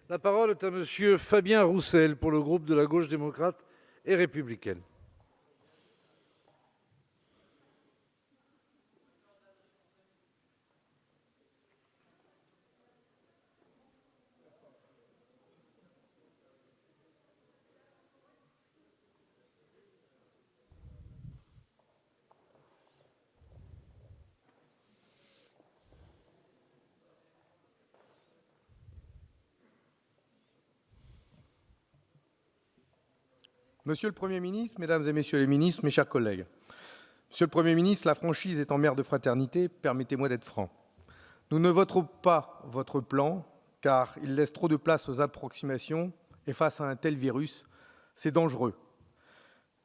La parole est à Monsieur Fabien Roussel pour le groupe de la Gauche démocrate et républicaine. Monsieur le Premier ministre, Mesdames et Messieurs les ministres, mes chers collègues, Monsieur le Premier ministre, la franchise étant mère de fraternité, permettez-moi d'être franc. Nous ne voterons pas votre plan, car il laisse trop de place aux approximations, et face à un tel virus, c'est dangereux.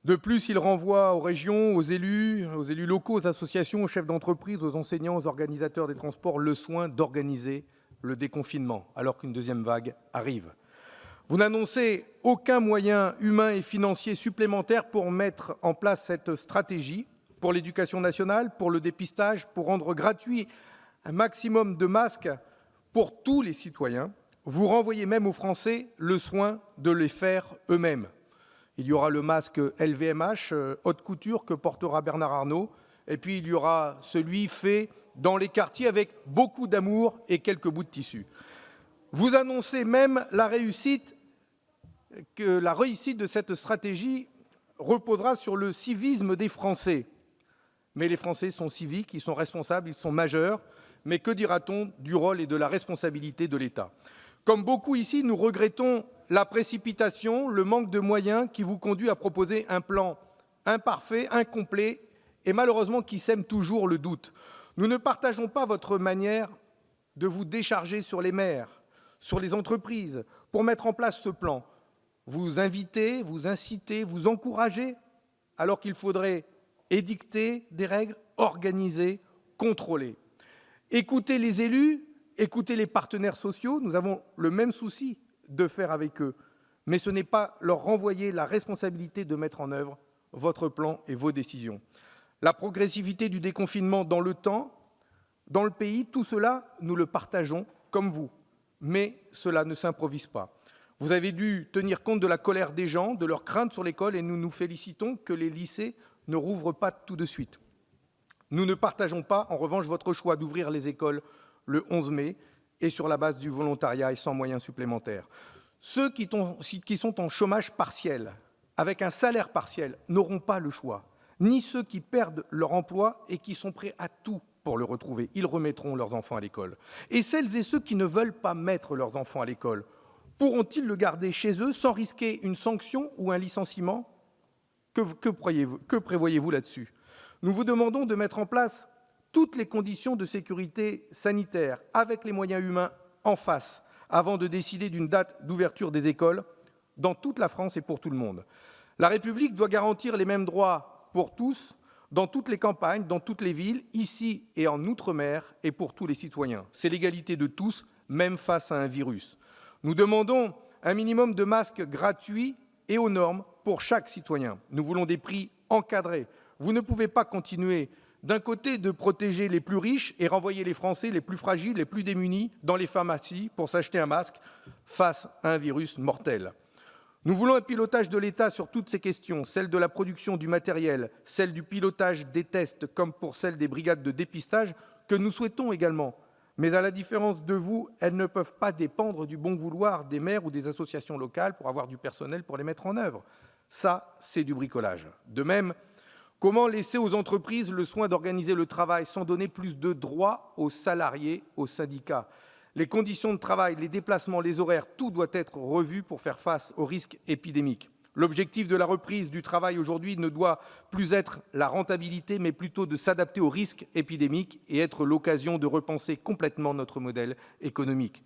De plus, il renvoie aux régions, aux élus locaux, aux associations, aux chefs d'entreprise, aux enseignants, aux organisateurs des transports, le soin d'organiser le déconfinement, alors qu'une deuxième vague arrive. Vous n'annoncez aucun moyen humain et financier supplémentaire pour mettre en place cette stratégie, pour l'éducation nationale, pour le dépistage, pour rendre gratuit un maximum de masques pour tous les citoyens. Vous renvoyez même aux Français le soin de les faire eux-mêmes. Il y aura le masque LVMH, haute couture, que portera Bernard Arnault, et puis il y aura celui fait dans les quartiers avec beaucoup d'amour et quelques bouts de tissu. Vous annoncez même que la réussite de cette stratégie reposera sur le civisme des Français. Mais les Français sont civiques, ils sont responsables, ils sont majeurs. Mais que dira-t-on du rôle et de la responsabilité de l'État? Comme beaucoup ici, nous regrettons la précipitation, le manque de moyens qui vous conduit à proposer un plan imparfait, incomplet et malheureusement qui sème toujours le doute. Nous ne partageons pas votre manière de vous décharger sur les maires, sur les entreprises, pour mettre en place ce plan. Vous invitez, vous incitez, vous encouragez, alors qu'il faudrait édicter des règles, organiser, contrôler. Écoutez les élus, écoutez les partenaires sociaux, nous avons le même souci de faire avec eux, mais ce n'est pas leur renvoyer la responsabilité de mettre en œuvre votre plan et vos décisions. La progressivité du déconfinement dans le temps, dans le pays, tout cela, nous le partageons comme vous, mais cela ne s'improvise pas. Vous avez dû tenir compte de la colère des gens, de leurs craintes sur l'école, et nous nous félicitons que les lycées ne rouvrent pas tout de suite. Nous ne partageons pas, en revanche, votre choix d'ouvrir les écoles le 11 mai et sur la base du volontariat et sans moyens supplémentaires. Ceux qui sont en chômage partiel, avec un salaire partiel, n'auront pas le choix, ni ceux qui perdent leur emploi et qui sont prêts à tout pour le retrouver. Ils remettront leurs enfants à l'école. Et celles et ceux qui ne veulent pas mettre leurs enfants à l'école, pourront-ils le garder chez eux sans risquer une sanction ou un licenciement? Que prévoyez-vous là-dessus? Nous vous demandons de mettre en place toutes les conditions de sécurité sanitaire, avec les moyens humains en face, avant de décider d'une date d'ouverture des écoles dans toute la France et pour tout le monde. La République doit garantir les mêmes droits pour tous, dans toutes les campagnes, dans toutes les villes, ici et en Outre-mer, et pour tous les citoyens. C'est l'égalité de tous, même face à un virus. Nous demandons un minimum de masques gratuits et aux normes pour chaque citoyen. Nous voulons des prix encadrés. Vous ne pouvez pas continuer, d'un côté, de protéger les plus riches et renvoyer les Français les plus fragiles, les plus démunis, dans les pharmacies pour s'acheter un masque face à un virus mortel. Nous voulons un pilotage de l'État sur toutes ces questions, celle de la production du matériel, celle du pilotage des tests, comme pour celle des brigades de dépistage, que nous souhaitons également. Mais à la différence de vous, elles ne peuvent pas dépendre du bon vouloir des maires ou des associations locales pour avoir du personnel pour les mettre en œuvre. Ça, c'est du bricolage. De même, comment laisser aux entreprises le soin d'organiser le travail sans donner plus de droits aux salariés, aux syndicats? Les conditions de travail, les déplacements, les horaires, tout doit être revu pour faire face aux risques épidémiques. L'objectif de la reprise du travail aujourd'hui ne doit plus être la rentabilité, mais plutôt de s'adapter aux risques épidémiques et être l'occasion de repenser complètement notre modèle économique.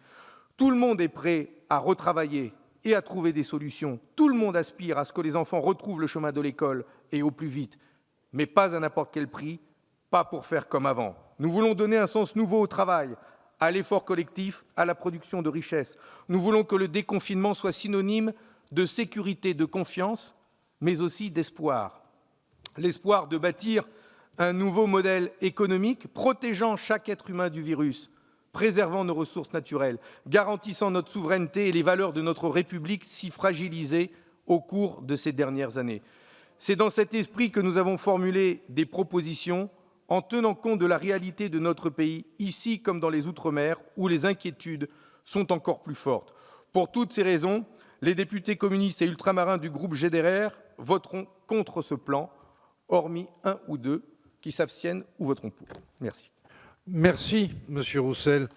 Tout le monde est prêt à retravailler et à trouver des solutions. Tout le monde aspire à ce que les enfants retrouvent le chemin de l'école et au plus vite, mais pas à n'importe quel prix, pas pour faire comme avant. Nous voulons donner un sens nouveau au travail, à l'effort collectif, à la production de richesses. Nous voulons que le déconfinement soit synonyme de sécurité, de confiance, mais aussi d'espoir. L'espoir de bâtir un nouveau modèle économique protégeant chaque être humain du virus. préservant nos ressources naturelles, garantissant notre souveraineté et les valeurs de notre République si fragilisées au cours de ces dernières années. C'est dans cet esprit que nous avons formulé des propositions en tenant compte de la réalité de notre pays, ici comme dans les Outre-mer, où les inquiétudes sont encore plus fortes. Pour toutes ces raisons, les députés communistes et ultramarins du groupe GDR voteront contre ce plan, hormis un ou deux qui s'abstiennent ou voteront pour. Merci. Merci, Monsieur Roussel.